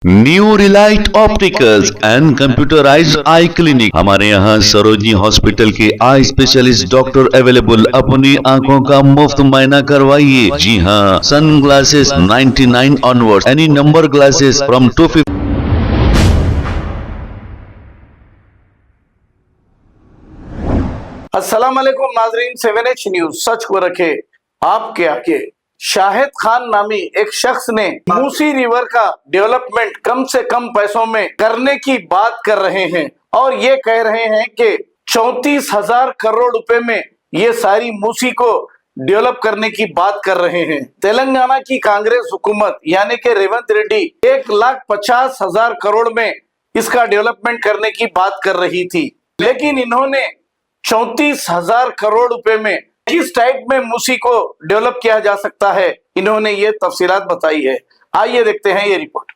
New Relight opticals and computerised I clinic. हमारे यहाँ Sarojini hospital के आई स्पेशलिस्ट डॉक्टर अवेलेबल। अपनी आंखों का मुफ्त मायना करवाइए। जी हाँ, sun glasses 99 onward, any number glasses from 250। अस्सलाम वालेकुम नाजरीन, 7H न्यूज सच को रखे आपके आगे। शाहिद खान नामी एक शख्स ने मूसी रिवर का डेवलपमेंट कम से कम पैसों में करने की बात कर रहे हैं और ये कह रहे हैं कि 34,000 करोड़ रुपए में ये सारी मूसी को डेवलप करने की बात कर रहे हैं। तेलंगाना की कांग्रेस हुकूमत यानी कि रेवंत रेड्डी 1,50,000 करोड़ में इसका डेवलपमेंट करने की बात कर रही थी, लेकिन इन्होंने 34,000 करोड़ रुपए में किस टाइप में मूसी को डेवलप किया जा सकता है, इन्होंने ये तफसीलात बताई है। आइए देखते हैं ये रिपोर्ट।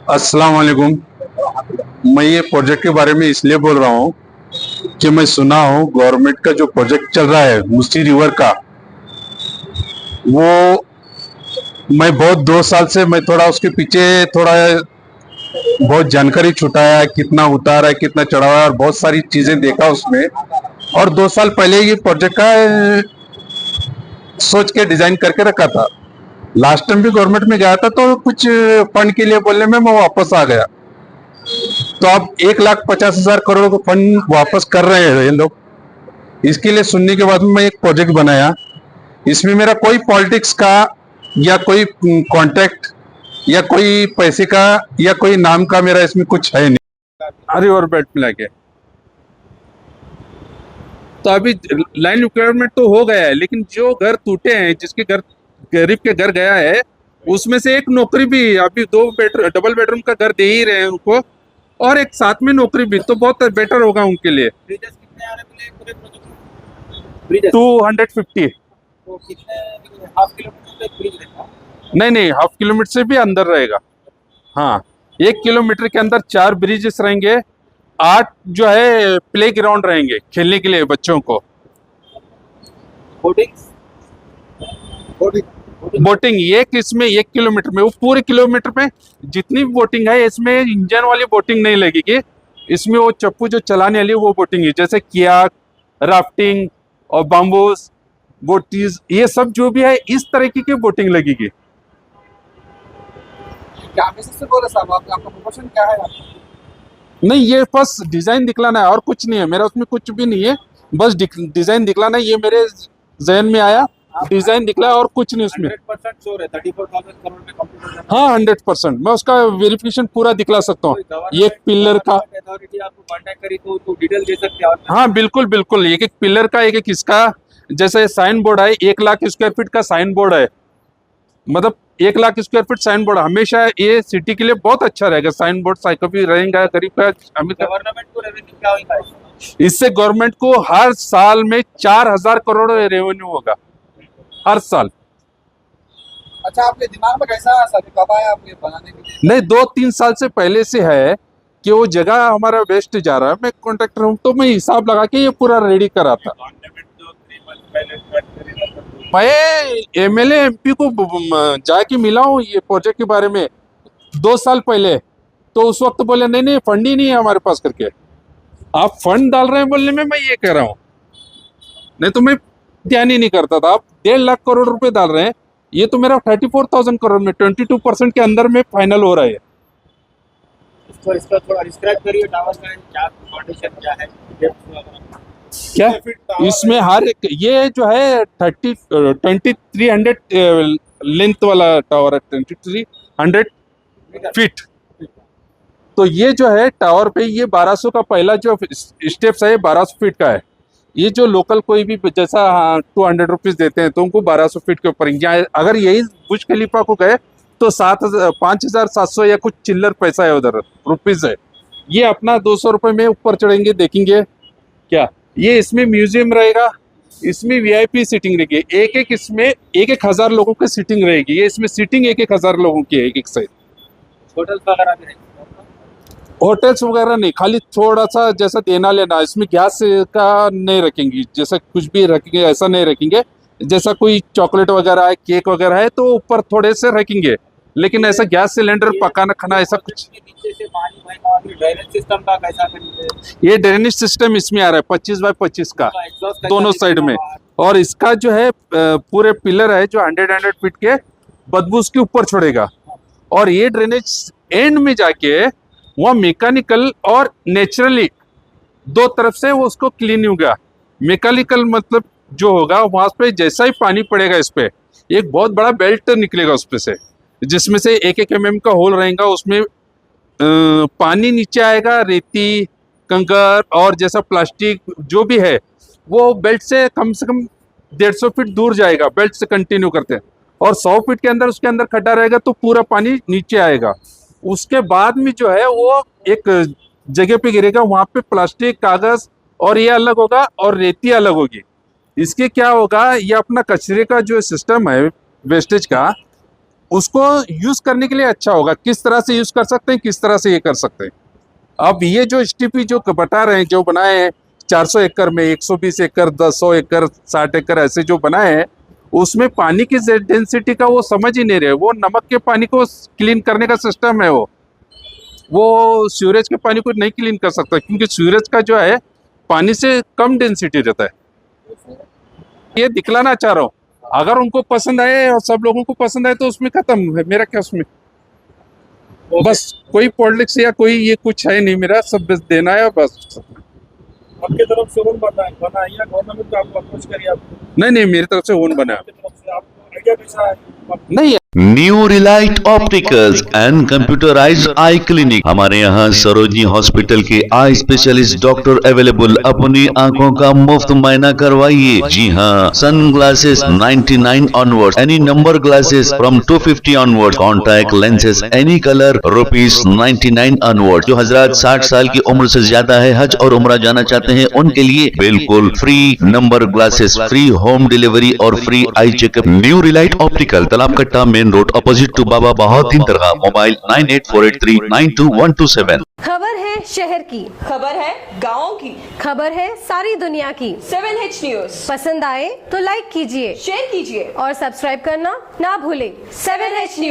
अस्सलाम वालेकुम। मैं ये प्रोजेक्ट के बारे में इसलिए बोल रहा हूँ कि मैं सुना हूँ गवर्नमेंट का जो प्रोजेक्ट चल रहा है मूसी रिवर का, वो मैं बहुत 2 साल से मैं थोड़ा उसके पीछे थोड़ा बहुत जानकारी छुटाया है, कितना उतार है कितना चढ़ावा है और बहुत सारी चीजें देखा उसमें। और 2 साल पहले ये प्रोजेक्ट का सोच के डिजाइन करके रखा था। लास्ट टाइम भी गवर्नमेंट में गया था तो कुछ फंड के लिए बोलने में मैं वापस आ गया। तो अब 1,50,000 करोड़ का फंड वापस कर रहे हैं ये लोग। इसके लिए सुनने के बाद मैं एक प्रोजेक्ट बनाया। इसमें मेरा कोई पॉलिटिक्स का या कोई कॉन्टेक्ट या कोई पैसे का या कोई नाम का मेरा इसमें कुछ है नहीं। रिवर बेल्ट मिला के तो अभी लाइन रिक्वायरमेंट तो हो गया है, लेकिन जो घर टूटे हैं, जिसके घर गरीब के घर गया है, उसमें से एक नौकरी भी अभी डबल बेडरूम का घर दे ही रहे हैं उनको, और एक साथ में नौकरी भी, तो बहुत बेटर होगा उनके लिए। 250 नहीं, हाफ किलोमीटर से भी अंदर रहेगा। हाँ, 1 किलोमीटर के अंदर 4 ब्रिजेस रहेंगे, 8 जो है प्ले ग्राउंड रहेंगे खेलने के लिए बच्चों को। बोटिंग एक इसमें 1 किलोमीटर में, वो पूरे किलोमीटर में जितनी भी बोटिंग है, इसमें इंजन वाली बोटिंग नहीं लगेगी। इसमें वो चप्पू जो चलाने वाली वो बोटिंग है, जैसे कियाक, राफ्टिंग और बाम्बूस बोटीज, ये सब जो भी है इस तरीके की बोटिंग लगेगी। क्या से बोले साहब, आपका प्रोफेशन क्या है? नहीं, ये बस डिजाइन दिखलाना है और कुछ नहीं है मेरा, उसमें कुछ भी नहीं है, बस डिजाइन दिखलाना है। ये मेरे जहन में आया, डिजाइन दिखला और कुछ नहीं उसमें। 100% श्योर है 34,000 करोड़ में कंप्लीट हो जाएगा। हाँ, 100% मैं उसका वेरिफिकेशन पूरा दिखला सकता हूँ। ये पिलर का अथॉरिटी आपको कांटेक्ट करी तो डिटेल दे सकते हैं? हाँ बिल्कुल, एक पिलर का, एक इसका, जैसे साइन बोर्ड है, 1,00,000 स्क्वायर फीट का साइन बोर्ड है, मतलब 1,00,000 स्क्वायर फीट साइन बोर्ड हमेशा ये सिटी के लिए बहुत अच्छा रहेगा। साइन बोर्ड साइकिल भी रहेगा, गरीब का अमीर का। गवर्नमेंट को रेवेन्यू क्या होगा? इससे गवर्नमेंट को हर साल में 4,000 करोड़ रेवेन्यू होगा हर साल। अच्छा, आपके दिमाग में कैसा आया सर, कब आया आप ये बनाने के लिए? नहीं, 2-3 साल से पहले से है कि वो जगह हमारा वेस्ट जा रहा है। मैं कॉन्ट्रैक्टर हूँ तो मैं हिसाब लगा के ये पूरा रेडी करा था। मैं एमएलए एमपी को जाके मिला हूँ ये प्रोजेक्ट के बारे में 2 साल पहले, तो उस वक्त बोले नहीं फंड ही नहीं है हमारे पास करके। आप फंड डाल रहे हैं बोलने में मैं ये कह रहा हूँ, नहीं तो मैं ध्यान ही नहीं करता था। आप 1.5 लाख करोड़ रुपए डाल रहे हैं, ये तो मेरा 34,000 करोड़ में 22% के अंदर में फाइनल हो रहा है। इसका थोड़ा डिस्क्राइब करिए, टावर का क्या कंडीशन क्या है? क्या इसमें हर एक ये जो है 2300 लेंथ वाला टावर है, 2300 फीट। तो ये जो है टावर पे ये 1200 का पहला जो स्टेप्स है 1200 फीट का है। ये जो लोकल कोई भी जैसा 200 रुपीज देते हैं तो उनको 1200 फीट के ऊपर, अगर यही बुर्ज खलीफा को गए तो 5,700 या कुछ चिल्लर पैसा है उधर रुपीज है। ये अपना 200 रुपये में ऊपर चढ़ेंगे, देखेंगे क्या ये इसमें म्यूजियम रहेगा, इसमें वीआईपी सीटिंग रहेगी, एक इसमें 1,000 लोगों की सीटिंग रहेगी। ये इसमें सीटिंग 1,000 लोगों की है एक साइड। होटल्स वगैरह भी रहेंगे? होटल्स वगैरह नहीं, खाली थोड़ा सा जैसा देना लेना, इसमें गैस का नहीं रखेंगे, जैसा कुछ भी रखेंगे ऐसा नहीं रखेंगे। जैसा कोई चॉकलेट वगैरह है, केक वगैरह है तो ऊपर थोड़े से रखेंगे, लेकिन ऐसा गैस सिलेंडर पकाना खाना ऐसा कुछ। नीचे से पानी बहेगा और ड्रेनेज सिस्टम का कैसा करेंगे? ये ड्रेनेज सिस्टम इसमें आ रहा है 25 बाय 25 का एग्जॉस्ट कैसा दोनों साइड में, और इसका जो है पूरे पिलर है जो 100 फीट के बदबू उसके ऊपर छोड़ेगा। और ये ड्रेनेज एंड में जाके वहाँ मैकेनिकल और नेचुरली 2 तरफ से वो उसको क्लीन होगा। मैकेनिकल मतलब जो होगा वहां पे जैसा ही पानी पड़ेगा इस पे एक बहुत बड़ा बेल्ट निकलेगा उस पे से, जिसमें से 1-1 mm का होल रहेगा। उसमें पानी नीचे आएगा, रेती कंकर और जैसा प्लास्टिक जो भी है वो बेल्ट से कम 150 फीट दूर जाएगा, बेल्ट से कंटिन्यू करते हैं। और 100 फीट के अंदर उसके अंदर खड्डा रहेगा तो पूरा पानी नीचे आएगा। उसके बाद में जो है वो एक जगह पे गिरेगा, वहां पे प्लास्टिक कागज और ये अलग होगा और रेती अलग होगी। इसके क्या होगा, ये अपना कचरे का जो सिस्टम है वेस्टेज का, उसको यूज करने के लिए अच्छा होगा। किस तरह से यूज कर सकते हैं, किस तरह से ये कर सकते हैं। अब ये जो एसटीपी जो बता रहे हैं, जो बनाए हैं 400 एकड़ में, 120 एकड़, 100 एकड़, 60 एकड़ ऐसे जो बनाए हैं, उसमें पानी की डेंसिटी का वो समझ ही नहीं रहे। वो नमक के पानी को क्लीन करने का सिस्टम है, वो सीवरेज के पानी को नहीं क्लीन कर सकता, क्योंकि सीवरेज का जो है पानी से कम डेंसिटी रहता है। ये दिखलाना चाह रहा हूँ, अगर उनको पसंद आए और सब लोगों को पसंद आए तो उसमें खत्म है, मेरा क्या उसमें बस कोई पॉलिटिक्स या कोई ये कुछ है नहीं, मेरा सब बस देना है बस। आपके तरफ से होन बना है या गवर्नमेंट को आपको अप्रोच करिए? आप नहीं, मेरी तरफ से होन बना आपकी तरफ से आपको आइडिया कैसा है? नहीं। New Relight opticals and computerised I clinic. हमारे यहाँ सरोजनी हॉस्पिटल के आई स्पेशलिस्ट डॉक्टर अवेलेबल। अपनी आंखों का मुफ्त मायना करवाइए। जी हाँ, sun glasses 99 onward, any number glasses from 250 onward, contact lenses any colour ₹99 onward. जो हजरात 60 साल की उम्र से ज्यादा है, हज और उम्रा जाना चाहते हैं, उनके लिए बिल्कुल free number glasses, free home delivery और free eye checkup. New relight optical, Talab Katta, main road, opposite to Baba Bahauddin Dargah. Mobile 9848392127। खबर है शहर की, खबर है गाँव की, खबर है सारी दुनिया की। 7H न्यूज पसंद आए तो लाइक कीजिए, शेयर कीजिए और सब्सक्राइब करना ना भूलें। 7H news.